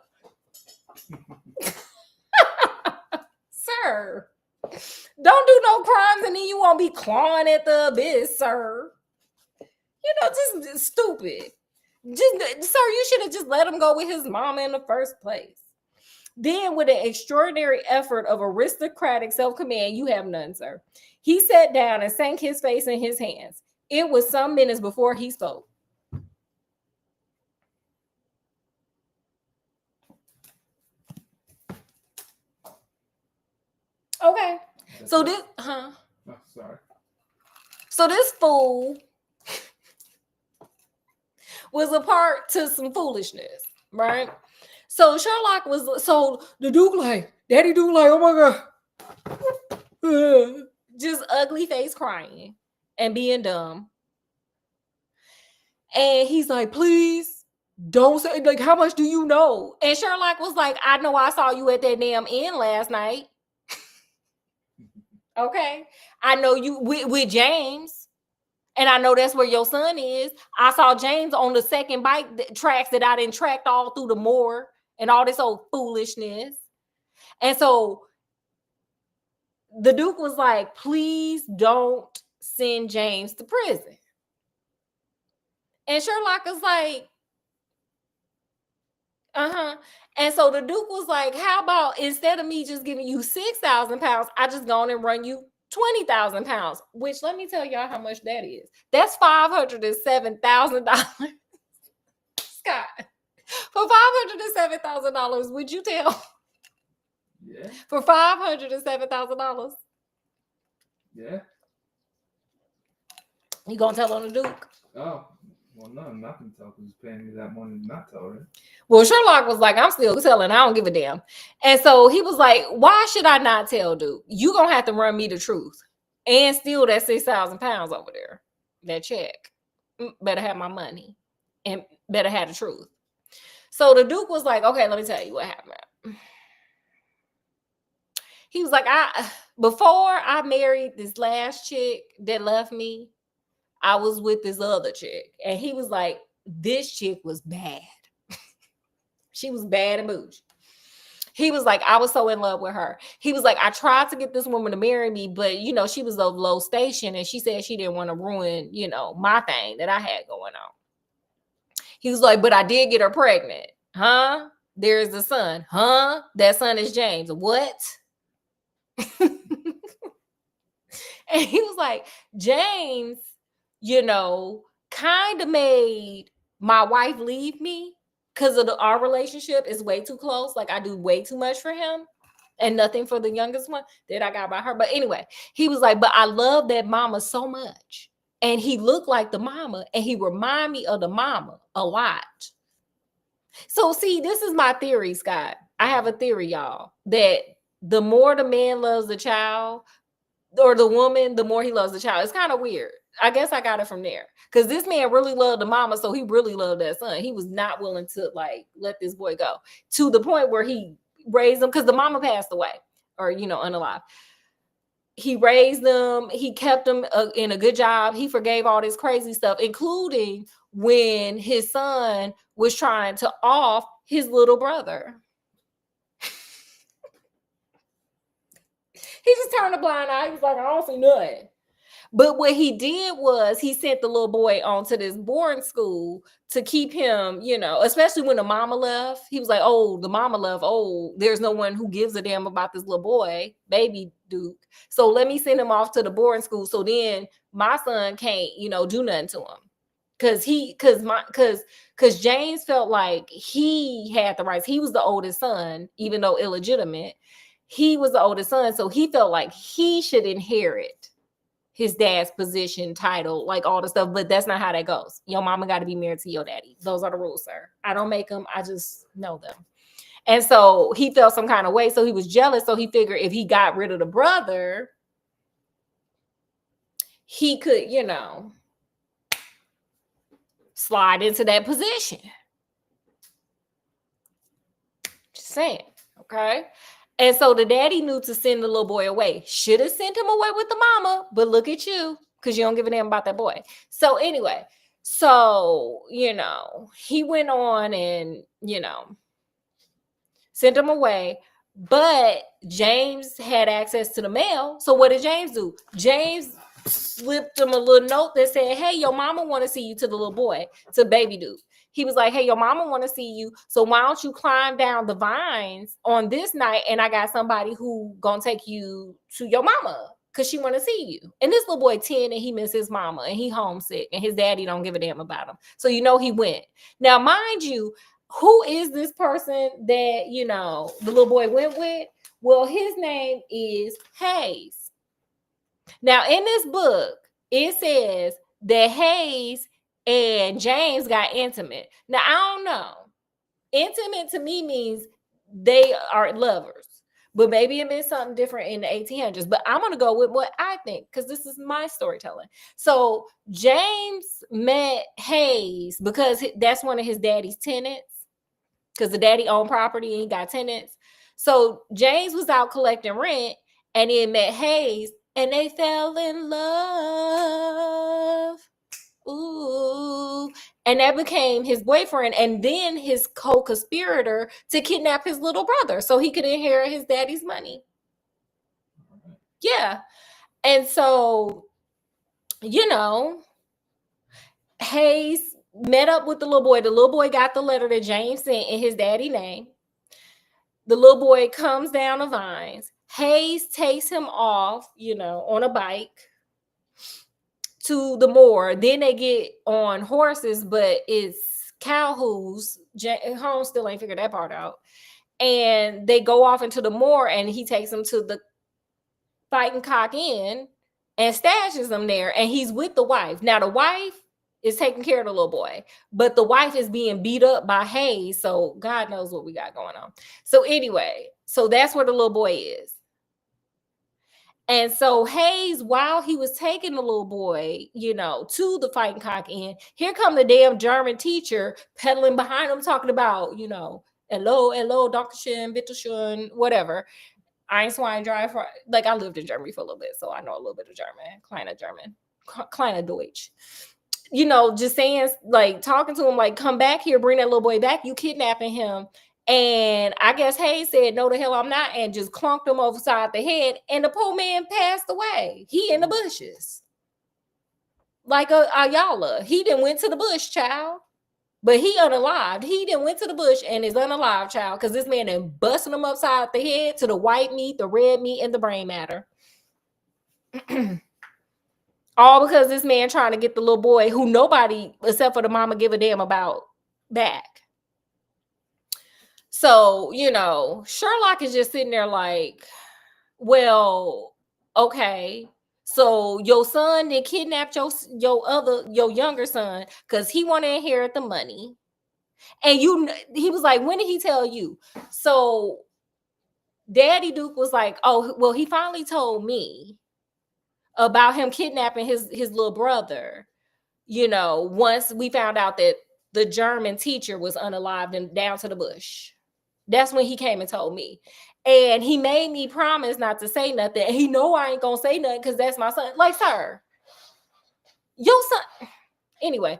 Sir, don't do no crimes and then you won't be clawing at the abyss, sir. You know, just stupid. Sir, you should have just let him go with his mama in the first place. Then, with an extraordinary effort of aristocratic self-command, you have none, sir. He sat down and sank his face in his hands. It was some minutes before he spoke. Okay. So this, Oh, sorry. So this fool was a part to some foolishness, right? So Sherlock was, so the Duke like, Daddy Duke like, oh my God. Just ugly face crying and being dumb. And he's like, please don't say, like, how much do you know? And Sherlock was like, I know I saw you at that damn inn last night. Okay. I know you with James. And I know that's where your son is. I saw James on the second bike tracks that I didn't tracked all through the moor and all this old foolishness. And so the Duke was like, please don't send James to prison. And Sherlock was like, And so the Duke was like, how about instead of me just giving you 6,000 pounds, I just go on and run you 20,000 pounds, which let me tell y'all how much that is. That's $507,000. Scott, for $507,000, would you tell? Yeah. For $507,000? Yeah. You gonna tell on the Duke? Oh, well, no, I'm not gonna tell because he's paying me that money to not tell her. Well, Sherlock was like, I'm still telling. I don't give a damn. And so he was like, why should I not tell Duke? You gonna have to run me the truth and steal that 6,000 pounds over there. That check. Better have my money and better have the truth. So the Duke was like, okay, let me tell you what happened. He was like, before I married this last chick that left me, I was with this other chick. And he was like, this chick was bad. She was bad and bougie. He was like, I was so in love with her. He was like, I tried to get this woman to marry me, but, you know, she was of low station and she said she didn't want to ruin, you know, my thing that I had going on. He was like, but I did get her pregnant. Huh? There's the son. Huh? That son is James. What? And he was like, James, you know, kind of made my wife leave me because of our relationship is way too close. Like I do way too much for him and nothing for the youngest one that I got by her. But anyway, he was like, but I love that mama so much. And he looked like the mama and he reminded me of the mama a lot. So see, this is my theory, Scott. I have a theory, y'all, that the more the man loves the child or the woman, the more he loves the child. It's kind of weird. I guess I got it from there because this man really loved the mama, so he really loved that son. He was not willing to like let this boy go to the point where he raised him because the mama passed away or, you know, unalive. He raised them. He kept them in a good job. He forgave all this crazy stuff, including when his son was trying to off his little brother. He just turned a blind eye. He was like, I don't see nothing. But what he did was he sent the little boy onto this boarding school to keep him, especially when the mama left. He was like, oh, the mama left. Oh, there's no one who gives a damn about this little boy, baby Duke. So let me send him off to the boarding school. So then my son can't, do nothing to him. Because James felt like he had the rights. He was the oldest son, even though illegitimate. He was the oldest son. So he felt like he should inherit his dad's position, title, like all the stuff, but that's not how that goes. Your mama got to be married to your daddy. Those are the rules, sir. I don't make them. I just know them. And so he felt some kind of way. So he was jealous. So he figured if he got rid of the brother, he could, slide into that position. Just saying. Okay. And so the daddy knew to send the little boy away. Should have sent him away with the mama, but look at you, because you don't give a damn about that boy. So anyway, he went on and, sent him away. But James had access to the mail. So what did James do? James slipped him a little note that said, hey, your mama want to see you, to the little boy, to baby Duke. He was like, hey, your mama want to see you. So why don't you climb down the vines on this night? And I got somebody who gonna take you to your mama because she want to see you. And this little boy 10 and he miss his mama and he homesick and his daddy don't give a damn about him. So he went. Now, mind you, who is this person that, the little boy went with? Well, his name is Hayes. Now, in this book, it says that Hayes and James got intimate. Now, I don't know. Intimate to me means they are lovers. But maybe it meant something different in the 1800s. But I'm going to go with what I think, because this is my storytelling. So James met Hayes because that's one of his daddy's tenants, because the daddy owned property and he got tenants. So James was out collecting rent and he met Hayes and they fell in love. Ooh. And that became his boyfriend and then his co-conspirator to kidnap his little brother so he could inherit his daddy's money. Yeah. And so, Hayes met up with the little boy. The little boy got the letter that James sent in his daddy's name. The little boy comes down the vines. Hayes takes him off, on a bike to the moor. Then they get on horses, but it's cow hooves. Holmes still ain't figured that part out. And they go off into the moor and he takes them to the Fighting Cock Inn and stashes them there. And he's with the wife. Now the wife is taking care of the little boy, but the wife is being beat up by Hayes. So God knows what we got going on. So anyway, so that's where the little boy is. And so Hayes, while he was taking the little boy, to the Fighting Cock Inn, here come the damn German teacher pedaling behind him, talking about, hello, Dr. Schön, bitte schön, whatever. Ein, zwei, drei, four. Like, I lived in Germany for a little bit, so I know a little bit of German, kleiner Deutsch. Just saying, like, talking to him, like, come back here, bring that little boy back, you kidnapping him. And I guess Hayes said, no, the hell I'm not, and just clunked him upside the head. And the poor man passed away. He in the bushes. Like Ayala. He done went to the bush, child. But he unalived. He done went to the bush and is unalive, child. Because this man done busting him upside the head to the white meat, the red meat, and the brain matter. All because this man trying to get the little boy who nobody except for the mama give a damn about back. So, Sherlock is just sitting there like, well, okay. So your son then kidnapped your younger son because he want to inherit the money. And he was like, when did he tell you? So Daddy Duke was like, oh, well, he finally told me about him kidnapping his little brother, once we found out that the German teacher was unalived and down to the bush. That's when he came and told me. And he made me promise not to say nothing. And he know I ain't gonna say nothing because that's my son. Like, sir, your son. Anyway,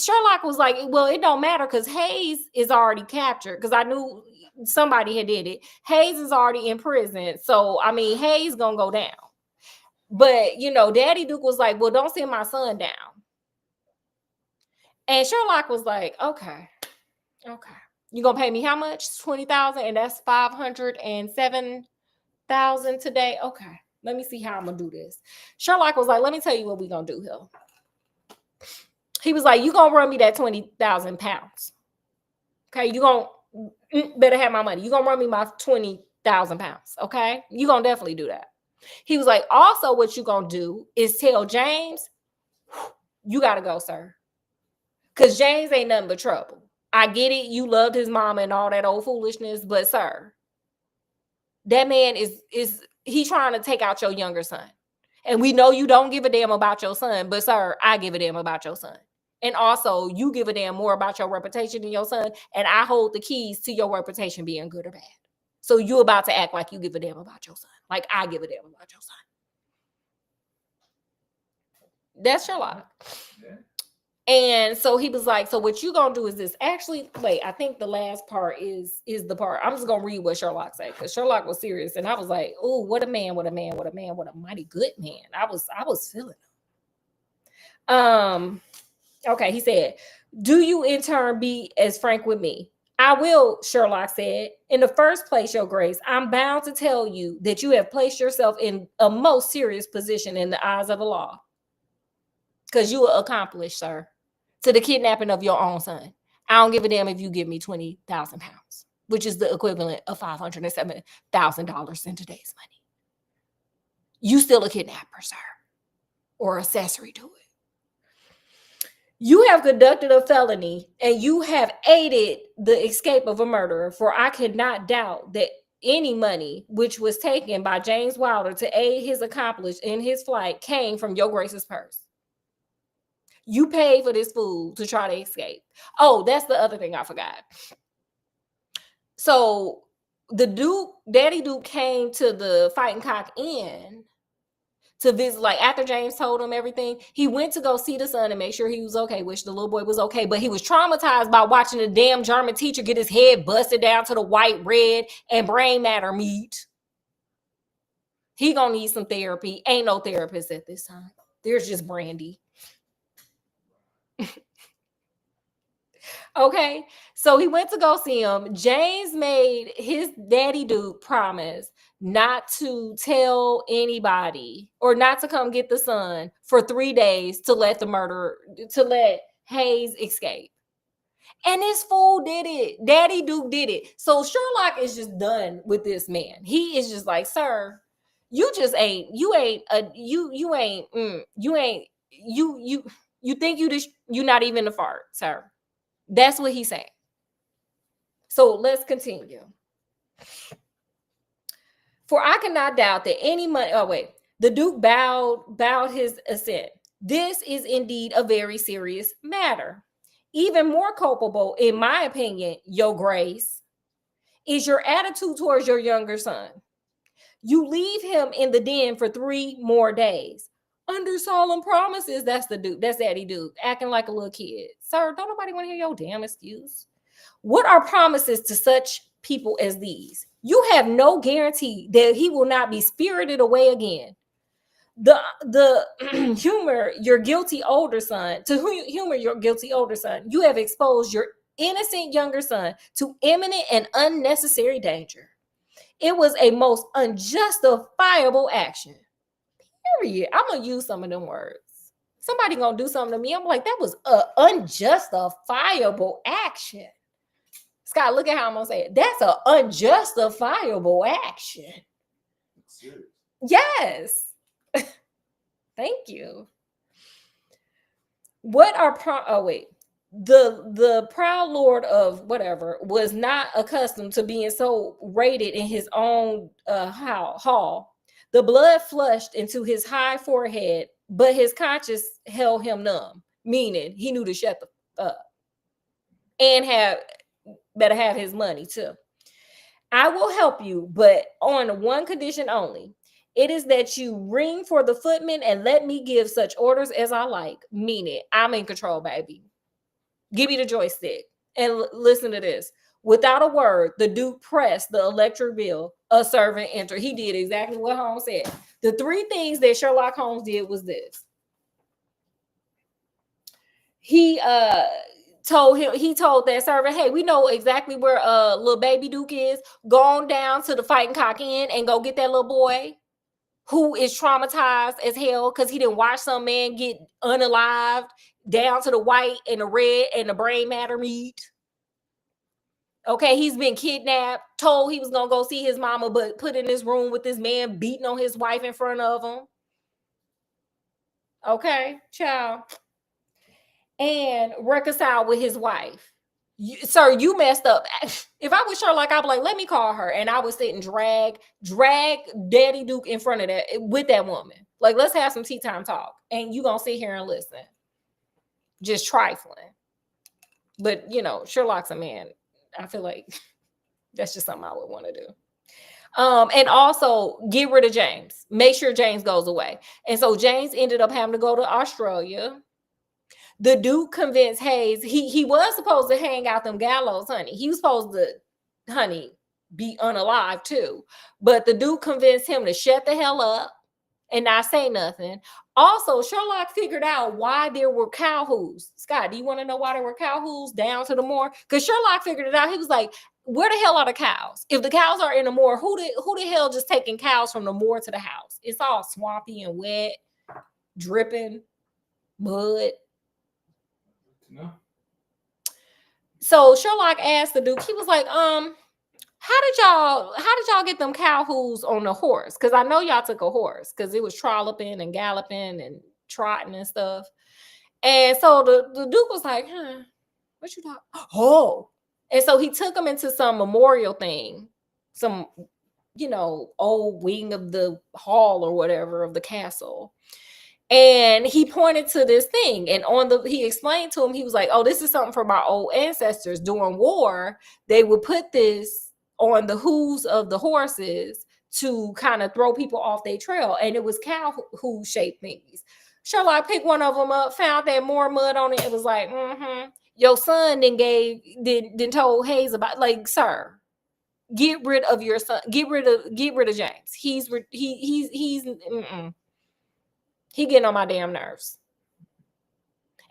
Sherlock was like, well, it don't matter because Hayes is already captured because I knew somebody had did it. Hayes is already in prison. So, I mean, Hayes gonna go down. But, Daddy Duke was like, well, don't send my son down. And Sherlock was like, okay. You gonna pay me how much? 20,000, and that's 507,000 today. Okay, let me see how I'm gonna do this. Sherlock was like, let me tell you what we gonna do here. He was like, you gonna run me that 20,000 pounds. Okay, you gonna better have my money. You gonna run me my 20,000 pounds. Okay, you gonna definitely do that. He was like, also, what you gonna do is tell James, you gotta go, sir, because James ain't nothing but trouble. I get it. You loved his mama and all that old foolishness, but sir, that man is he trying to take out your younger son. And we know you don't give a damn about your son, but sir, I give a damn about your son. And also, you give a damn more about your reputation than your son, and I hold the keys to your reputation being good or bad. So you about to act like you give a damn about your son, like I give a damn about your son. That's Sherlock. Yeah. And so he was like, so what you gonna do is this. Actually, wait, I think the last part is the part. I'm just gonna read what Sherlock said, because Sherlock was serious. And I was like, oh, what a man, what a man, what a man, what a mighty good man. I was feeling him. Okay, he said, do you in turn be as frank with me? I will, Sherlock said. In the first place, your grace, I'm bound to tell you that you have placed yourself in a most serious position in the eyes of the law. Because you were accomplished, sir, to the kidnapping of your own son. I don't give a damn if you give me 20,000 pounds, which is the equivalent of $507,000 in today's money. You still a kidnapper, sir, or accessory to it. You have conducted a felony and you have aided the escape of a murderer, for I cannot doubt that any money which was taken by James Wilder to aid his accomplice in his flight came from your grace's purse. You paid for this fool to try to escape. Oh, that's the other thing I forgot. So the Duke, Daddy Duke, came to the Fighting Cock Inn to visit, like after James told him everything. He went to go see the son and make sure he was okay, which the little boy was okay. But he was traumatized by watching the damn German teacher get his head busted down to the white, red, and brain matter meat. He gonna need some therapy. Ain't no therapist at this time. There's just Brandy. Okay, so he went to go see him. James made his Daddy Duke promise not to tell anybody or not to come get the son for 3 days to let Hayes escape. And this fool did it. Daddy Duke did it. So Sherlock is just done with this man. He is just like, sir, you think you not even a fart, sir. That's what he's saying. So let's continue. For I cannot doubt that any money. Oh, wait. The Duke bowed his assent. This is indeed a very serious matter. Even more culpable, in my opinion, your grace, is your attitude towards your younger son. You leave him in the den for 3 more days. Under solemn promises. That's the Duke. That's Daddy Duke, acting like a little kid. Sir, don't nobody want to hear your damn excuse. What are promises to such people as these? You have no guarantee that he will not be spirited away again. The humor your guilty older son, you have exposed your innocent younger son to imminent and unnecessary danger. It was a most unjustifiable action. Period. I'm gonna use some of them words. Somebody gonna do something to me, I'm like, that was an unjustifiable action. Scott, look at how I'm gonna say it. That's an unjustifiable action. Yes. Thank you. What are the proud lord of whatever was not accustomed to being so rated in his own hall. The blood flushed into his high forehead, but his conscience held him numb, meaning he knew to shut the up and better have his money too. I will help you, but on one condition only. It is that you ring for the footman and let me give such orders as I like. Meaning, I'm in control, baby. Give me the joystick. And listen to this. Without a word, the Duke pressed the electric bell. A servant entered. He did exactly what Holmes said. The three things that Sherlock Holmes did was this. He told that servant, hey, we know exactly where little baby Duke is. Go on down to the Fighting Cock Inn and go get that little boy who is traumatized as hell because he didn't watch some man get unalived down to the white and the red and the brain matter meat. Okay, he's been kidnapped, told he was gonna go see his mama, but put in this room with this man beating on his wife in front of him. Okay, child. And reconcile with his wife. Sir, you messed up. If I was Sherlock, I'd be like, let me call her. And I would sit and drag Daddy Duke in front of that with that woman. Like, let's have some tea time talk. And you gonna sit here and listen. Just trifling. But Sherlock's a man. I feel like that's just something I would want to do. And also get rid of James. Make sure James goes away. And so James ended up having to go to Australia. The Duke convinced Hayes, he was supposed to hang out them gallows, honey. He was supposed to, honey, be unalive too. But the Duke convinced him to shut the hell up and not say nothing. Also, Sherlock figured out why there were cow hooves. Scott, do you want to know why there were cow hooves down to the moor? Because Sherlock figured it out. He was like, where the hell are the cows? If the cows are in the moor, who the hell just taking cows from the moor to the house? It's all swampy and wet, dripping, mud. No. So Sherlock asked the Duke, he was like, how did y'all get them cow hooves on the horse? Because I know y'all took a horse because it was trolloping and galloping and trotting and stuff. And so the Duke was like, what you talking? Oh. And so he took him into some memorial thing, some, old wing of the hall or whatever of the castle. And he pointed to this thing, and he explained to him, he was like, oh, this is something from our old ancestors. During war, they would put this on the hooves of the horses to kind of throw people off their trail. And it was cow hoof shaped thingies. Sherlock picked one of them up, found that more mud on it. It was like, your son then told Hayes about, like, sir, get rid of your son. Get rid of James. He's he getting on my damn nerves.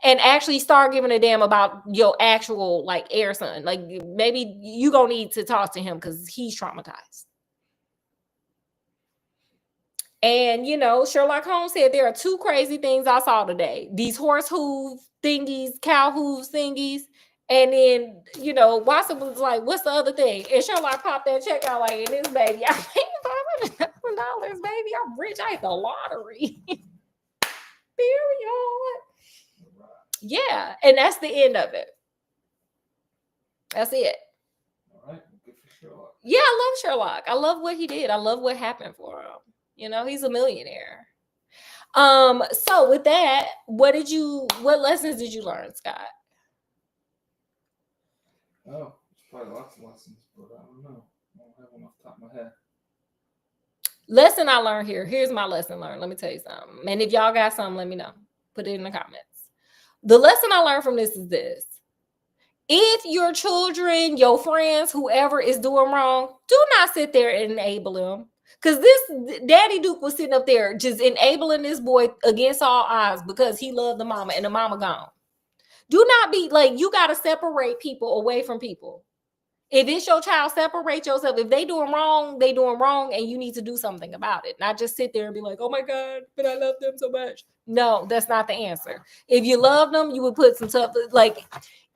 And actually start giving a damn about your actual, like, heir son. Like, maybe you gonna need to talk to him because he's traumatized. And, Sherlock Holmes said there are two crazy things I saw today. These horse hoof thingies, cow hoof thingies. And then, Watson was like, what's the other thing? And Sherlock popped that check out like, and this baby, I paid $500,000, baby. I'm rich. I hit the lottery. Period. Yeah. And that's the end of it. That's it. All right. Good for Sherlock. Yeah, I love Sherlock. I love what he did. I love what happened for him. He's a millionaire. So with that, what lessons did you learn, Scott? Oh, there's probably lots of lessons, but I don't know. I don't have one off the top of my head. Lesson I learned here. Here's my lesson learned. Let me tell you something. And if y'all got something, let me know. Put it in the comments. The lesson I learned from this is this. If your children, your friends, whoever is doing wrong, do not sit there and enable them. Because this Daddy Duke was sitting up there just enabling this boy against all odds because he loved the mama and the mama gone. Do not be like, you got to separate people away from people. If it's your child, separate yourself. If they doing wrong, and you need to do something about it. Not just sit there and be like, oh my God, but I love them so much. No, that's not the answer. If you love them, you would put some tough, like,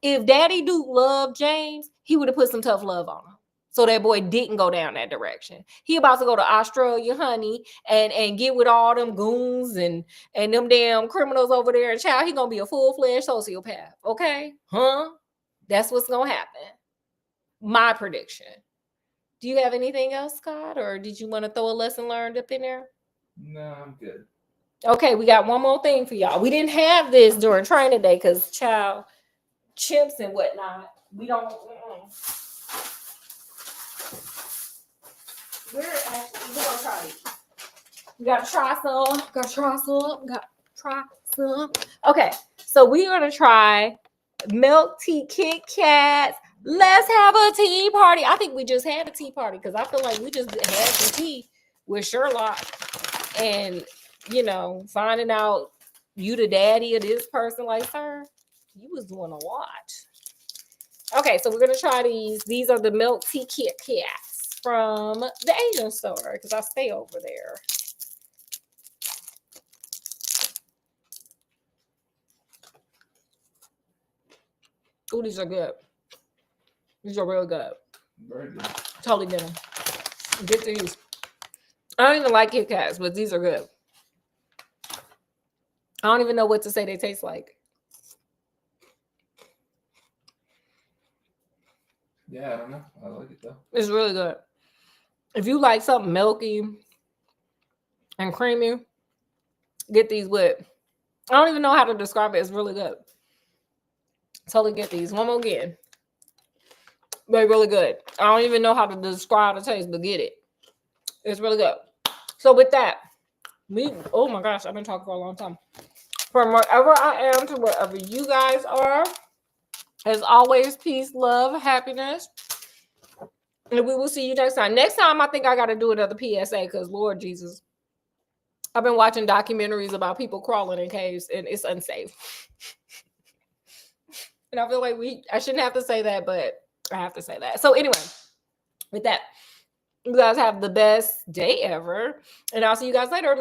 if Daddy Duke loved James, he would have put some tough love on him. So that boy didn't go down that direction. He about to go to Australia, honey, and get with all them goons and them damn criminals over there. And child, he gonna be a full-fledged sociopath. Okay? Huh? That's what's gonna happen. My prediction. Do you have anything else, Scott? Or did you want to throw a lesson learned up in there? No, I'm good. Okay, we got one more thing for y'all. We didn't have this during training day because, child, chimps and whatnot, we don't. We're gonna try these. We gotta try some. Okay, so we're gonna try milk tea Kit Kats. Let's have a tea party. I think we just had a tea party because I feel like we just had some tea with Sherlock and, finding out you the daddy of this person. Like, sir, you was doing a lot. Okay, so we're going to try these. These are the milk tea Kit Kats from the Asian store because I stay over there. Oh, these are good. These are real good. Very good. Totally get them. Get these. I don't even like Kit Kats, but these are good. I don't even know what to say they taste like. Yeah, I don't know. I like it though. It's really good. If you like something milky and creamy, get these with. I don't even know how to describe it. It's really good. Totally get these. One more again. They're really good. I don't even know how to describe the taste, but get it. It's really good. So with that, oh my gosh, I've been talking for a long time. From wherever I am to wherever you guys are, as always, peace, love, happiness. And we will see you next time. Next time, I think I got to do another PSA because Lord Jesus, I've been watching documentaries about people crawling in caves and it's unsafe. And I feel like I shouldn't have to say that, but I have to say that. So anyway, with that, you guys have the best day ever. And I'll see you guys later.